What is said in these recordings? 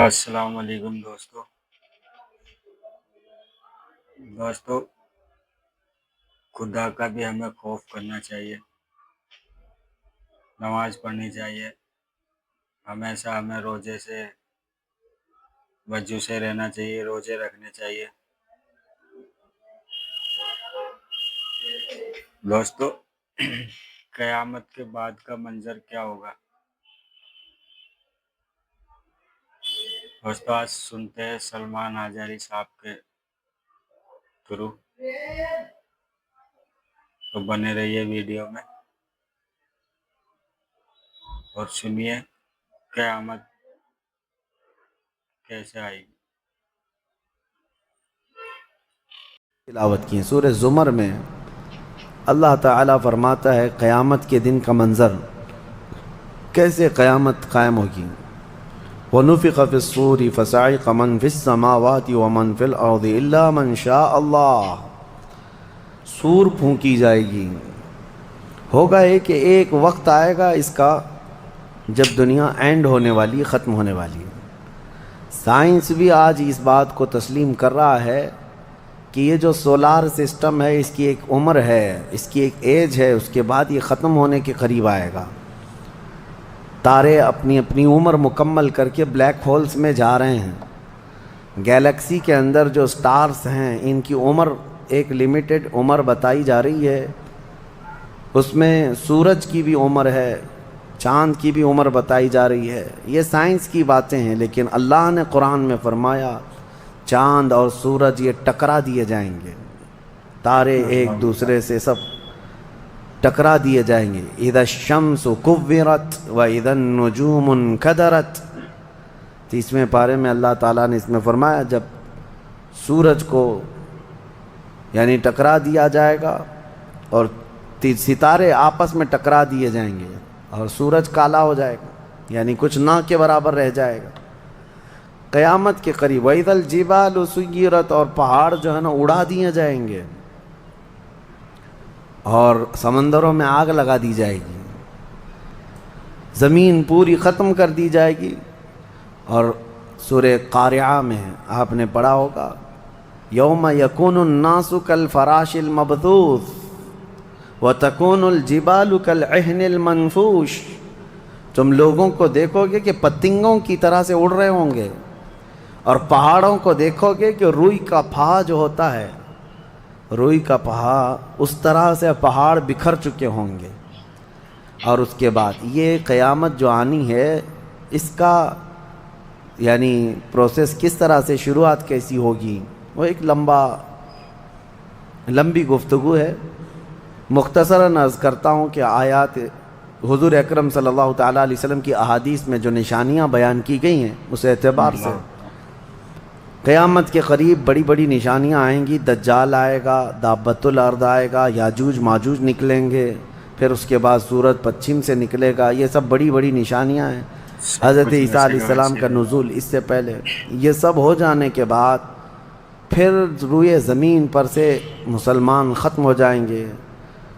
السلام علیکم دوستو خدا کا بھی ہمیں خوف کرنا چاہیے، نماز پڑھنی چاہیے، ہمیشہ ہمیں روزے سے وضو سے رہنا چاہیے، روزے رکھنے چاہیے۔ دوستو قیامت کے بعد کا منظر کیا ہوگا؟ دوستو آج سنتے ہیں سلمان حجاری صاحب کے تھرو، تو بنے رہیے ویڈیو میں اور سنیے قیامت کیسے آئے گی۔ تلاوت کی سورہ زمر میں اللہ تعالیٰ فرماتا ہے قیامت کے دن کا منظر کیسے قیامت قائم ہوگی۔ وَنُفِخَ فِي الصُّورِ فَصَعِقَ مَنْ فِي السَّمَاوَاتِ وَمَنْ فِي الْأَرْضِ إِلَّا مَنْ شَاءَ اللَّهُ، سور پھونکی جائے گی۔ ہوگا کہ ایک وقت آئے گا اس کا جب دنیا اینڈ ہونے والی، ختم ہونے والی۔ سائنس بھی آج اس بات کو تسلیم کر رہا ہے کہ یہ جو سولار سسٹم ہے اس کی ایک عمر ہے، اس کی ایک ایج ہے، اس کے بعد یہ ختم ہونے کے قریب آئے گا۔ تارے اپنی اپنی عمر مکمل کر کے بلیک ہولز میں جا رہے ہیں۔ گیلیکسی کے اندر جو سٹارز ہیں ان کی عمر ایک لیمیٹڈ عمر بتائی جا رہی ہے، اس میں سورج کی بھی عمر ہے، چاند کی بھی عمر بتائی جا رہی ہے۔ یہ سائنس کی باتیں ہیں، لیکن اللہ نے قرآن میں فرمایا چاند اور سورج یہ ٹکرا دیے جائیں گے، تارے ایک دوسرے سے سب ٹکرا دیے جائیں گے۔ اذا الشمس کورت واذا النجوم انکدرت، 30ویں پارے میں اللہ تعالیٰ نے اس میں فرمایا جب سورج کو یعنی ٹکرا دیا جائے گا اور ستارے آپس میں ٹکرا دیے جائیں گے اور سورج کالا ہو جائے گا، یعنی کچھ نہ کے برابر رہ جائے گا قیامت کے قریب۔ وَإِذَا الْجِبَالُ سُيِّرَتْ، اور پہاڑ جو ہے نا اڑا دیے جائیں گے اور سمندروں میں آگ لگا دی جائے گی، زمین پوری ختم کر دی جائے گی۔ اور سورہ قارعہ میں آپ نے پڑھا ہوگا یوم یکون الناس کالفراش المبثوث وتکون الجبال کالعہن المنفوش، تم لوگوں کو دیکھو گے کہ پتنگوں کی طرح سے اڑ رہے ہوں گے، اور پہاڑوں کو دیکھو گے کہ روئی کا پھا جو ہوتا ہے، روئی کا پہا اس طرح سے پہاڑ بکھر چکے ہوں گے۔ اور اس کے بعد یہ قیامت جو آنی ہے اس کا یعنی پروسیس کس طرح سے، شروعات کیسی ہوگی، وہ ایک لمبی گفتگو ہے۔ مختصراً عرض کرتا ہوں کہ آیات حضور اکرم صلی اللہ تعالیٰ علیہ وسلم کی احادیث میں جو نشانیاں بیان کی گئی ہیں اس اعتبار سے قیامت کے قریب بڑی بڑی نشانیاں آئیں گی۔ دجال آئے گا، دابۃ الارض آئے گا، یاجوج ماجوج نکلیں گے، پھر اس کے بعد سورج پچھم سے نکلے گا۔ یہ سب بڑی بڑی نشانیاں ہیں۔ حضرت عیسیٰ علیہ السلام کا نزول اس سے پہلے، یہ سب ہو جانے کے بعد پھر روئے زمین پر سے مسلمان ختم ہو جائیں گے۔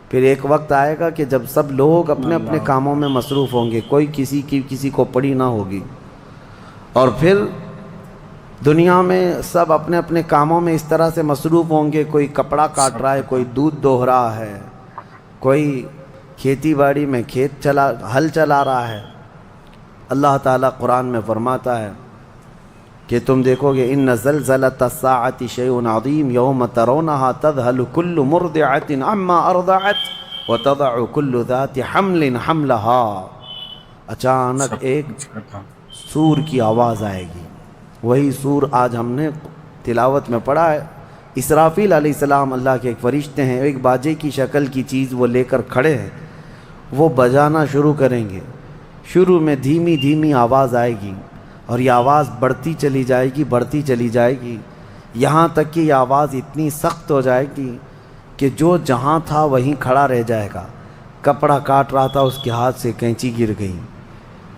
پھر ایک وقت آئے گا کہ جب سب لوگ اپنے اپنے کاموں میں مصروف ہوں گے، کوئی کسی کو پڑی نہ ہوگی، اور پھر دنیا میں سب اپنے اپنے کاموں میں اس طرح سے مصروف ہوں گے، کوئی کپڑا کاٹ رہا ہے، کوئی دودھ دوہ رہا ہے، کوئی کھیتی باڑی میں ہل چلا رہا ہے۔ اللہ تعالیٰ قرآن میں فرماتا ہے کہ تم دیکھو گے ان زلزلۃ الساعۃ شیء عظیم یوم ترونھا تذہل کل مرضعۃ عما ارضعت وتضع کل ذات حمل حملھا، اچانک ایک سور کی آواز آئے گی۔ وہی سور آج ہم نے تلاوت میں پڑھا ہے۔ اسرافیل علیہ السلام اللہ کے ایک فرشتے ہیں، ایک باجے کی شکل کی چیز وہ لے کر کھڑے ہیں، وہ بجانا شروع کریں گے۔ شروع میں دھیمی دھیمی آواز آئے گی اور یہ آواز بڑھتی چلی جائے گی، یہاں تک کہ یہ آواز اتنی سخت ہو جائے گی کہ جو جہاں تھا وہیں کھڑا رہ جائے گا۔ کپڑا کاٹ رہا تھا اس کے ہاتھ سے کینچی گر گئی،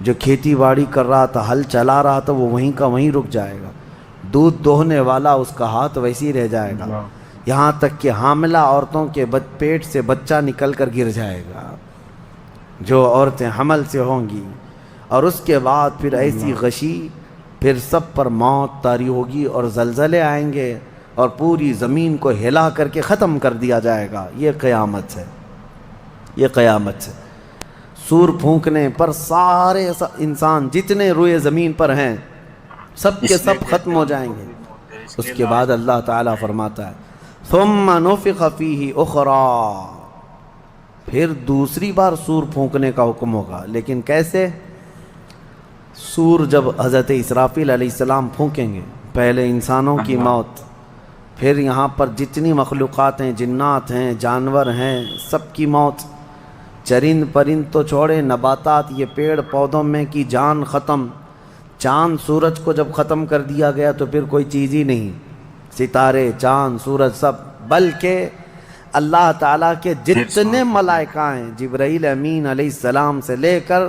جو کھیتی باڑی کر رہا تھا، ہل چلا رہا تھا، وہ وہیں کا وہیں رک جائے گا۔ دودھ دوہنے والا اس کا ہاتھ ویسے ہی رہ جائے گا، یہاں تک کہ حاملہ عورتوں کے پیٹ سے بچہ نکل کر گر جائے گا، جو عورتیں حمل سے ہوں گی۔ اور اس کے بعد پھر ایسی غشی پھر سب پر موت طاری ہوگی اور زلزلے آئیں گے اور پوری زمین کو ہلا کر کے ختم کر دیا جائے گا. یہ قیامت ہے، یہ قیامت ہے. سور پھونکنے پر سارے انسان جتنے روئے زمین پر ہیں سب کے سب ختم ہو جائیں گے. اس کے بعد اللہ تعالیٰ فرماتا ہے ثم نفخ فیہ اخری، پھر دوسری بار سور پھونکنے کا حکم ہوگا. لیکن کیسے؟ سور جب حضرت اسرافیل علیہ السلام پھونکیں گے، پہلے انسانوں کی موت، پھر یہاں پر جتنی مخلوقات ہیں، جنات ہیں، جانور ہیں، سب کی موت. چرند پرند تو چھوڑے، نباتات، یہ پیڑ پودوں میں کی جان ختم. چاند سورج کو جب ختم کر دیا گیا تو پھر کوئی چیز ہی نہیں، ستارے، چاند، سورج سب. بلکہ اللہ تعالیٰ کے جتنے ملائکہ ہیں، جبرائیل امین علیہ السلام سے لے کر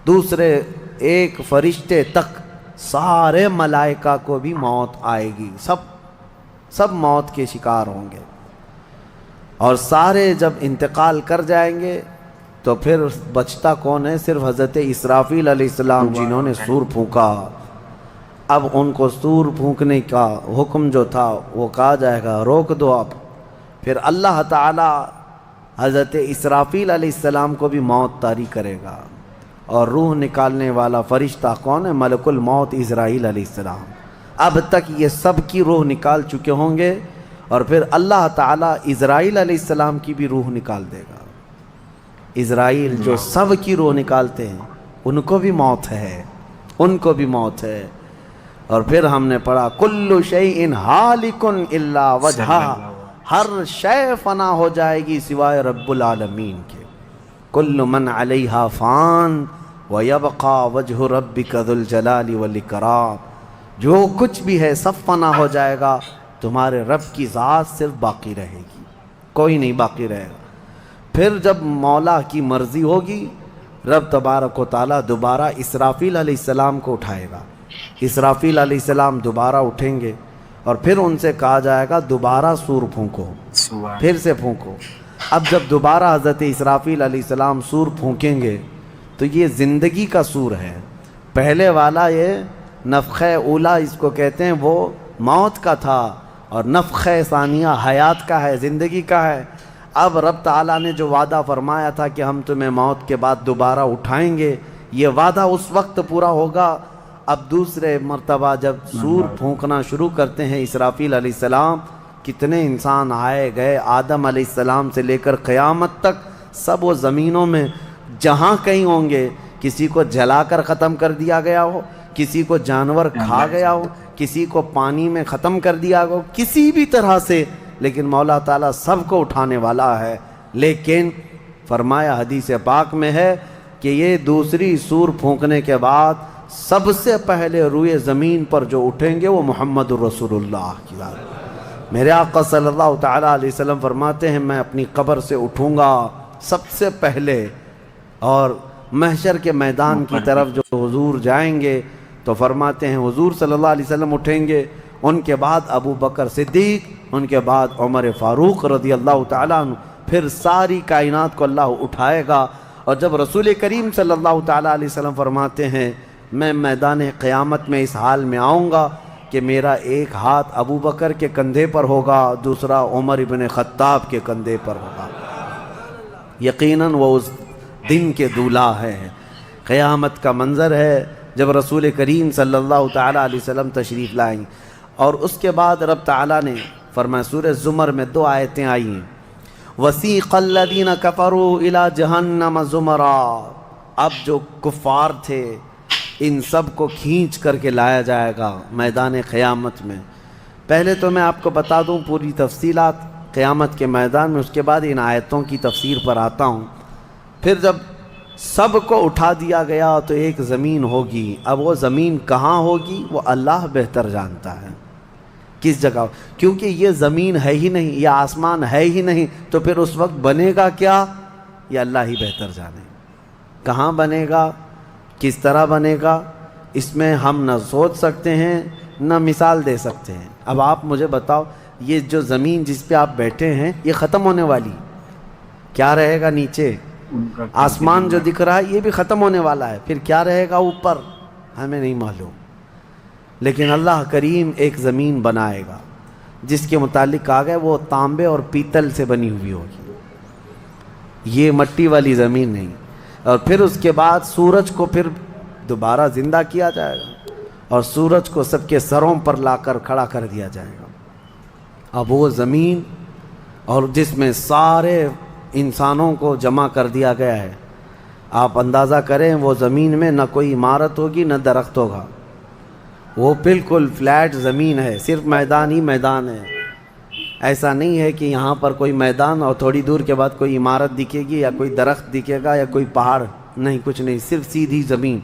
دوسرے ایک فرشتے تک، سارے ملائکہ کو بھی موت آئے گی. سب موت کے شکار ہوں گے. اور سارے جب انتقال کر جائیں گے تو پھر بچتا کون ہے؟ صرف حضرت اسرافیل علیہ السلام جنہوں نے سور پھونکا. اب ان کو سور پھونکنے کا حکم جو تھا وہ کہا جائے گا روک دو اب. پھر اللہ تعالی حضرت اسرافیل علیہ السلام کو بھی موت طاری کرے گا. اور روح نکالنے والا فرشتہ کون ہے؟ ملک الموت اسرائیل علیہ السلام. اب تک یہ سب کی روح نکال چکے ہوں گے اور پھر اللہ تعالیٰ اسرائیل علیہ السلام کی بھی روح نکال دے گا. اسرائیل جو سب کی روح نکالتے ہیں ان کو بھی موت ہے، ان کو بھی موت ہے. اور پھر ہم نے پڑھا کل شیء ہالک الا وجہہ، ہر شے فنا ہو جائے گی سوائے رب العالمین کے. کل من علیہا فان ویبقى وجہ ربک ذو الجلال والاکرام، جو کچھ بھی ہے سب فنا ہو جائے گا، تمہارے رب کی ذات صرف باقی رہے گی، کوئی نہیں باقی رہے گا. پھر جب مولا کی مرضی ہوگی رب تبارک و تعالیٰ دوبارہ اسرافیل علیہ السلام کو اٹھائے گا. اسرافیل علیہ السلام دوبارہ اٹھیں گے اور پھر ان سے کہا جائے گا دوبارہ سور پھونکو، پھر سے پھونکو. اب جب دوبارہ حضرت اسرافیل علیہ السلام سور پھونکیں گے تو یہ زندگی کا سور ہے. پہلے والا یہ نفخہ اولا اس کو کہتے ہیں، وہ موت کا تھا، اور نفخہ ثانیہ حیات کا ہے، زندگی کا ہے. اب رب تعالیٰ نے جو وعدہ فرمایا تھا کہ ہم تمہیں موت کے بعد دوبارہ اٹھائیں گے، یہ وعدہ اس وقت پورا ہوگا. اب دوسرے مرتبہ جب سور پھونکنا شروع کرتے ہیں اسرافیل علیہ السلام، کتنے انسان آئے گئے، آدم علیہ السلام سے لے کر قیامت تک سب وہ زمینوں میں جہاں کہیں ہوں گے. کسی کو جلا کر ختم کر دیا گیا ہو، کسی کو جانور کھا گیا ہو، کسی کو پانی میں ختم کر دیا ہو، کسی بھی طرح سے، لیکن مولا تعالیٰ سب کو اٹھانے والا ہے. لیکن فرمایا حدیث پاک میں ہے کہ یہ دوسری سور پھونکنے کے بعد سب سے پہلے روئے زمین پر جو اٹھیں گے وہ محمد الرسول اللہ کی ذات. میرے آقا صلی اللہ تعالیٰ علیہ وسلم فرماتے ہیں میں اپنی قبر سے اٹھوں گا سب سے پہلے، اور محشر کے میدان کی طرف جو حضور جائیں گے تو فرماتے ہیں حضور صلی اللہ علیہ وسلم اٹھیں گے، ان کے بعد ابو بکر صدیق، ان کے بعد عمر فاروق رضی اللہ تعالیٰ عنہ، پھر ساری کائنات کو اللہ اٹھائے گا. اور جب رسول کریم صلی اللہ تعالیٰ علیہ وسلم فرماتے ہیں میں میدان قیامت میں اس حال میں آؤں گا کہ میرا ایک ہاتھ ابو بکر کے کندھے پر ہوگا، دوسرا عمر ابن خطاب کے کندھے پر ہوگا. یقیناً وہ اس دن کے دولہا ہے. قیامت کا منظر ہے جب رسول کریم صلی اللہ تعالیٰ علیہ وسلم تشریف لائیں. اور اس کے بعد رب تعالیٰ نے فرمایا سورہ زمر میں 2 آیتیں آئی ہیں، وَسِيقَ الَّذِينَ كَفَرُوا إِلَى جَهَنَّمَ زُمَرًا. اب جو کفار تھے ان سب کو کھینچ کر کے لایا جائے گا میدان قیامت میں. پہلے تو میں آپ کو بتا دوں پوری تفصیلات قیامت کے میدان میں، اس کے بعد ان آیتوں کی تفسیر پر آتا ہوں. پھر جب سب کو اٹھا دیا گیا تو ایک زمین ہوگی. اب وہ زمین کہاں ہوگی وہ اللہ بہتر جانتا ہے کس جگہ، کیونکہ یہ زمین ہے ہی نہیں، یہ آسمان ہے ہی نہیں، تو پھر اس وقت بنے گا کیا یہ اللہ ہی بہتر جانے. کہاں بنے گا، کس طرح بنے گا، اس میں ہم نہ سوچ سکتے ہیں نہ مثال دے سکتے ہیں. اب آپ مجھے بتاؤ یہ جو زمین جس پہ آپ بیٹھے ہیں یہ ختم ہونے والی، کیا رہے گا نیچے؟ آسمان جو دکھ رہا ہے یہ بھی ختم ہونے والا ہے، پھر کیا رہے گا اوپر ہمیں نہیں معلوم. لیکن اللہ کریم ایک زمین بنائے گا جس کے متعلق کہا گیا وہ تانبے اور پیتل سے بنی ہوئی ہوگی، یہ مٹی والی زمین نہیں۔ اور پھر اس کے بعد سورج کو پھر دوبارہ زندہ کیا جائے گا اور سورج کو سب کے سروں پر لا کر کھڑا کر دیا جائے گا۔ اب وہ زمین اور جس میں سارے انسانوں کو جمع کر دیا گیا ہے، آپ اندازہ کریں وہ زمین میں نہ کوئی عمارت ہوگی نہ درخت ہوگا، وہ بالکل فلیٹ زمین ہے، صرف میدان ہی میدان ہے۔ ایسا نہیں ہے کہ یہاں پر کوئی میدان اور تھوڑی دور کے بعد کوئی عمارت دکھے گی یا کوئی درخت دکھے گا یا کوئی پہاڑ، نہیں، کچھ نہیں، صرف سیدھی زمین۔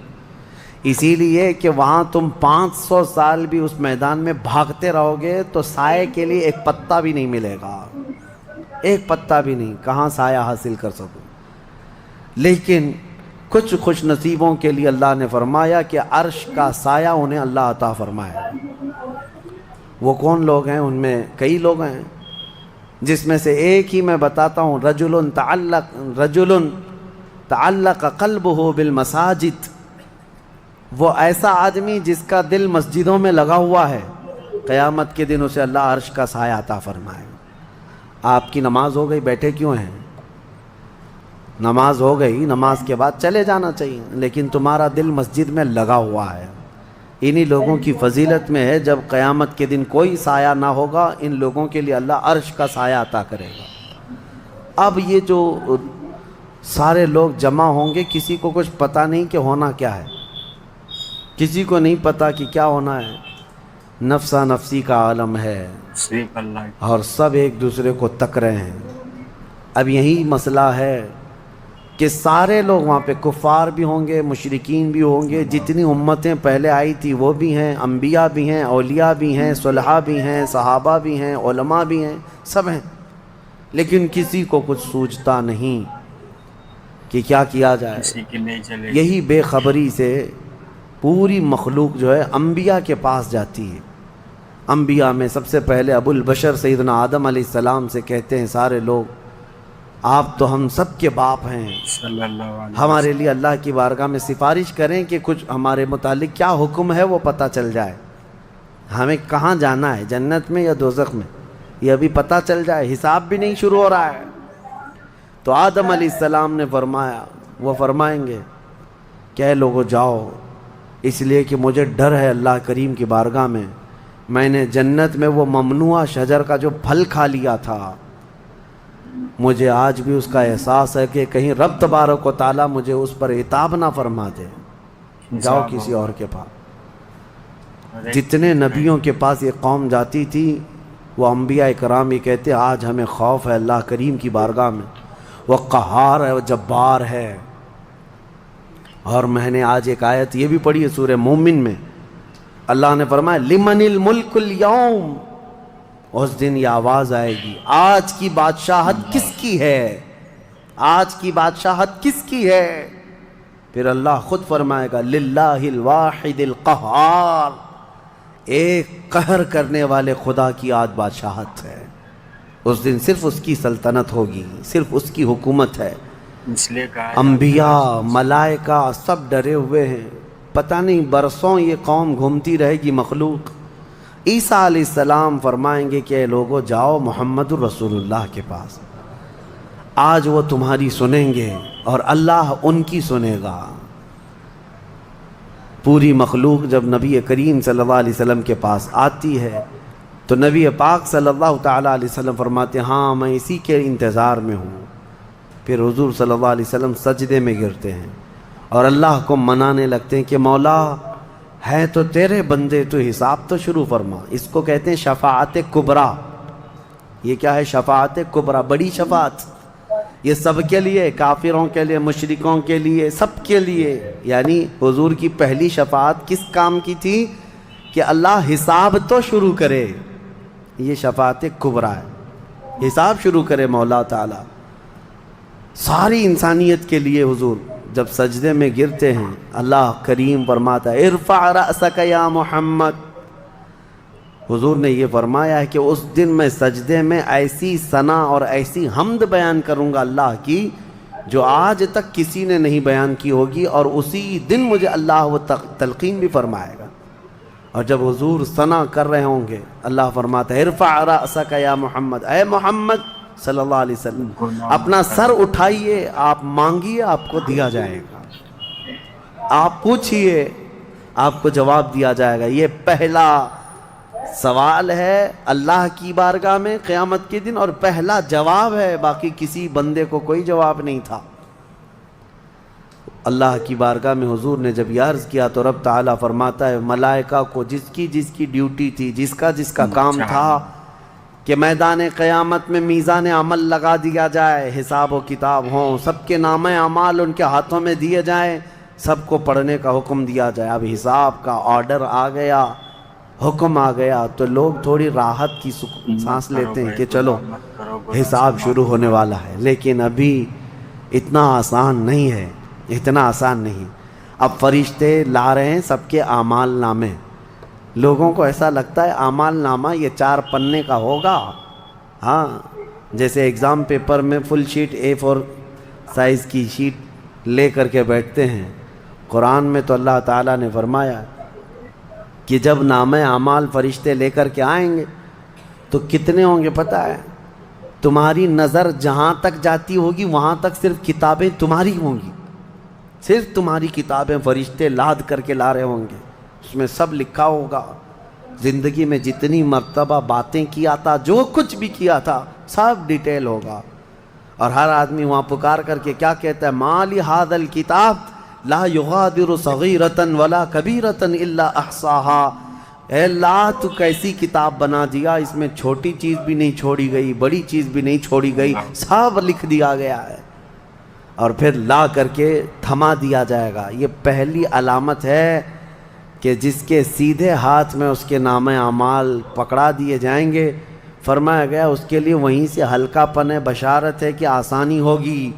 اسی لیے کہ وہاں تم 500 سال بھی اس میدان میں بھاگتے رہو گے تو سائے کے لیے ایک پتا بھی نہیں ملے گا، ایک پتا بھی نہیں، کہاں سایہ حاصل کر سکو۔ لیکن کچھ خوش نصیبوں کے لیے اللہ نے فرمایا کہ عرش کا سایہ انہیں اللہ عطا فرمایا۔ وہ کون لوگ ہیں؟ ان میں کئی لوگ ہیں، جس میں سے ایک ہی میں بتاتا ہوں، رجل تعلق قلبہ بالمساجد، وہ ایسا آدمی جس کا دل مسجدوں میں لگا ہوا ہے، قیامت کے دن اسے اللہ عرش کا سایہ عطا فرمائے۔ آپ کی نماز ہو گئی، بیٹھے کیوں ہیں؟ نماز ہو گئی، نماز کے بعد چلے جانا چاہیے، لیکن تمہارا دل مسجد میں لگا ہوا ہے۔ انہی لوگوں کی فضیلت میں ہے جب قیامت کے دن کوئی سایہ نہ ہوگا، ان لوگوں کے لیے اللہ عرش کا سایہ عطا کرے گا۔ اب یہ جو سارے لوگ جمع ہوں گے، کسی کو کچھ پتہ نہیں کہ ہونا کیا ہے، کسی کو نہیں پتہ کہ کیا ہونا ہے، نفسا نفسی کا عالم ہے صرف اللہ، اور سب ایک دوسرے کو تک رہے ہیں۔ اب یہی مسئلہ ہے کہ سارے لوگ وہاں پہ کفار بھی ہوں گے، مشرکین بھی ہوں گے، جتنی امتیں پہلے آئی تھی وہ بھی ہیں، انبیاء بھی ہیں، اولیاء بھی ہیں، صلحاء بھی ہیں، صحابہ بھی ہیں، علماء بھی ہیں، سب ہیں، لیکن کسی کو کچھ سوچتا نہیں کہ کیا کیا جائے۔ کسی کی نہیں چلے گی۔ یہی بے خبری سے پوری مخلوق جو ہے انبیاء کے پاس جاتی ہے۔ انبیاء میں سب سے پہلے ابو البشر سیدنا آدم علیہ السلام سے کہتے ہیں سارے لوگ، آپ تو ہم سب کے باپ ہیں، صلی اللہ علیہ ہمارے لیے اللہ کی بارگاہ میں سفارش کریں کہ کچھ ہمارے متعلق کیا حکم ہے وہ پتہ چل جائے، ہمیں کہاں جانا ہے، جنت میں یا دوزخ میں، یہ ابھی پتہ چل جائے، حساب بھی نہیں شروع ہو رہا ہے۔ تو آدم علیہ السلام نے فرمایا، وہ فرمائیں گے کہ اے لوگو جاؤ، اس لیے کہ مجھے ڈر ہے اللہ کریم کی بارگاہ میں نے جنت میں وہ ممنوع شجر کا جو پھل کھا لیا تھا، مجھے آج بھی اس کا احساس ہے کہ کہیں رب تبارک و تعالیٰ مجھے اس پر عتاب نہ فرما دے۔ جاؤ کسی اور کے پاس۔ جتنے نبیوں کے پاس یہ قوم جاتی تھی وہ انبیاء کرام یہ کہتے آج ہمیں خوف ہے اللہ کریم کی بارگاہ میں، وہ قہار ہے، وہ جبار ہے۔ اور میں نے آج ایک آیت یہ بھی پڑھی ہے سورہ مومن میں، اللہ نے فرمایا لمن الملک اليوم، اس دن یہ آواز آئے گی آج کی بادشاہت کس کی ہے، آج کی بادشاہت کس کی ہے؟ پھر اللہ خود فرمائے گا للہ الواحد القہار، ایک قہر کرنے والے خدا کی آج بادشاہت ہے۔ اس دن صرف اس کی سلطنت ہوگی، صرف اس کی حکومت ہے۔ اس لیے کہا انبیاء، ملائکہ سب ڈرے ہوئے ہیں، پتہ نہیں برسوں یہ قوم گھومتی رہے گی مخلوق۔ عیسیٰ علیہ السلام فرمائیں گے کہ اے لوگو جاؤ محمد الرسول اللہ کے پاس، آج وہ تمہاری سنیں گے اور اللہ ان کی سنے گا۔ پوری مخلوق جب نبی کریم صلی اللہ علیہ وسلم کے پاس آتی ہے تو نبی پاک صلی اللہ تعالیٰ علیہ وسلم فرماتے ہیں ہاں میں اسی کے انتظار میں ہوں۔ پھر حضور صلی اللہ علیہ وسلم سجدے میں گرتے ہیں اور اللہ کو منانے لگتے ہیں کہ مولا ہے تو تیرے بندے، تو حساب تو شروع فرما۔ اس کو کہتے ہیں شفاعت کبریٰ۔ یہ کیا ہے؟ شفاعت کبریٰ، بڑی شفاعت، یہ سب کے لیے، کافروں کے لیے، مشرکوں کے لیے، سب کے لیے۔ یعنی حضور کی پہلی شفاعت کس کام کی تھی؟ کہ اللہ حساب تو شروع کرے، یہ شفاعت کبریٰ ہے، حساب شروع کرے مولا تعالیٰ ساری انسانیت کے لیے۔ حضور جب سجدے میں گرتے ہیں اللہ کریم فرماتا ہے ارفع رأسک یا محمد۔ حضور نے یہ فرمایا ہے کہ اس دن میں سجدے میں ایسی ثنا اور ایسی حمد بیان کروں گا اللہ کی جو آج تک کسی نے نہیں بیان کی ہوگی، اور اسی دن مجھے اللہ وہ تلقین بھی فرمائے گا۔ اور جب حضور ثنا کر رہے ہوں گے اللہ فرماتا ہے ارفع رأسک یا محمد، اے محمد صلی اللہ علیہ وسلم گناہ اپنا مت سر کرو۔ اٹھائیے، آپ مانگیے آپ کو دیا جائے گا، آپ پوچھئے آپ کو جواب دیا جائے گا۔ یہ پہلا سوال ہے اللہ کی بارگاہ میں قیامت کے دن، اور پہلا جواب ہے، باقی کسی بندے کو کوئی جواب نہیں تھا۔ اللہ کی بارگاہ میں حضور نے جب یہ عرض کیا تو رب تعالیٰ فرماتا ہے ملائکہ کو جس کی ڈیوٹی تھی، جس کا کام تھا کہ میدان قیامت میں میزان عمل لگا دیا جائے، حساب و کتاب ہوں، سب کے نام اعمال ان کے ہاتھوں میں دیے جائیں، سب کو پڑھنے کا حکم دیا جائے۔ اب حساب کا آرڈر آ گیا، حکم آ گیا، تو لوگ تھوڑی راحت کی مت سانس کرو لیتے ہیں بھائی، کہ چلو گناہ مت کرو، گناہ سے حساب شروع معافی ہونے مانگو۔ والا ہے۔ لیکن ابھی اتنا آسان نہیں ہے، اتنا آسان نہیں۔ اب فرشتے لا رہے ہیں سب کے اعمال نامے، لوگوں کو ایسا لگتا ہے اعمال نامہ یہ 4 پنے کا ہوگا، ہاں جیسے ایگزام پیپر میں فل شیٹ A4 سائز کی شیٹ لے کر کے بیٹھتے ہیں۔ قرآن میں تو اللہ تعالیٰ نے فرمایا کہ جب نامہ اعمال فرشتے لے کر کے آئیں گے تو کتنے ہوں گے پتہ ہے؟ تمہاری نظر جہاں تک جاتی ہوگی وہاں تک صرف کتابیں تمہاری ہوں گی، صرف تمہاری کتابیں فرشتے لاد کر کے لا رہے ہوں گے، اس میں سب لکھا ہوگا، زندگی میں جتنی مرتبہ باتیں کیا تھا، جو کچھ بھی کیا تھا سب ڈیٹیل ہوگا۔ اور ہر آدمی وہاں پکار کر کے کیا کہتا ہے ما لی ھذا الکتاب لا یغادر صغیرۃ ولا کبیرۃ الا احصاها، اے اللہ تو کیسی کتاب بنا دیا، اس میں چھوٹی چیز بھی نہیں چھوڑی گئی، بڑی چیز بھی نہیں چھوڑی گئی، اللہ سب لکھ دیا گیا ہے۔ اور پھر لا کر کے تھما دیا جائے گا۔ یہ پہلی علامت ہے کہ جس کے سیدھے ہاتھ میں اس کے نام اعمال پکڑا دیے جائیں گے، فرمایا گیا اس کے لیے وہیں سے ہلکا پن بشارت ہے کہ آسانی ہوگی،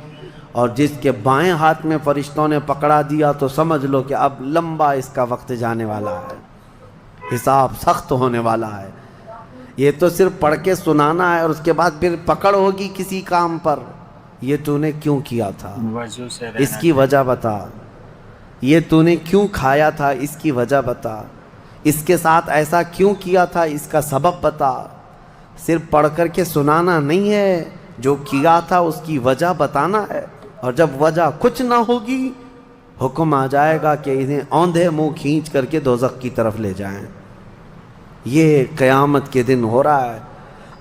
اور جس کے بائیں ہاتھ میں فرشتوں نے پکڑا دیا تو سمجھ لو کہ اب لمبا اس کا وقت جانے والا ہے، حساب سخت ہونے والا ہے۔ یہ تو صرف پڑھ کے سنانا ہے، اور اس کے بعد پھر پکڑ ہوگی کسی کام پر، یہ تو نے کیوں کیا تھا، وضو سے اس رہنا کی وجہ چاہیے۔ بتا، یہ تو نے کیوں کھایا تھا، اس کی وجہ بتا، اس کے ساتھ ایسا کیوں کیا تھا، اس کا سبب بتا۔ صرف پڑھ کر کے سنانا نہیں ہے، جو کیا تھا اس کی وجہ بتانا ہے، اور جب وجہ کچھ نہ ہوگی حکم آ جائے گا کہ انہیں اوندھے منہ کھینچ کر کے دوزخ کی طرف لے جائیں۔ یہ قیامت کے دن ہو رہا ہے۔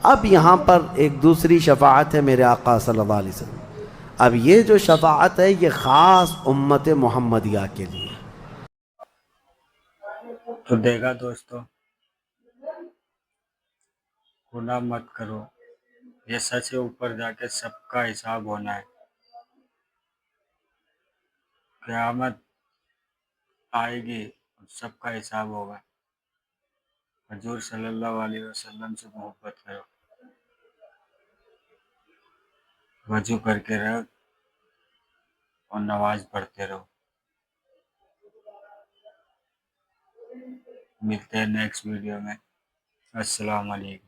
اب یہاں پر ایک دوسری شفاعت ہے میرے آقا صلی اللہ علیہ وسلم۔ اب یہ جو شفاعت ہے یہ خاص امت محمدیہ کے لیے۔ تو دیکھا دوستو، گناہ مت کرو، یہ سچ ہے، اوپر جا کے سب کا حساب ہونا ہے۔ قیامت آئے گی، سب کا حساب ہوگا۔ حضور صلی اللہ علیہ وسلم سے محبت کرو، وضو کر کے رہو اور نماز پڑھتے رہو۔ ملتے ہیں نیکسٹ ویڈیو میں۔ السلام علیکم۔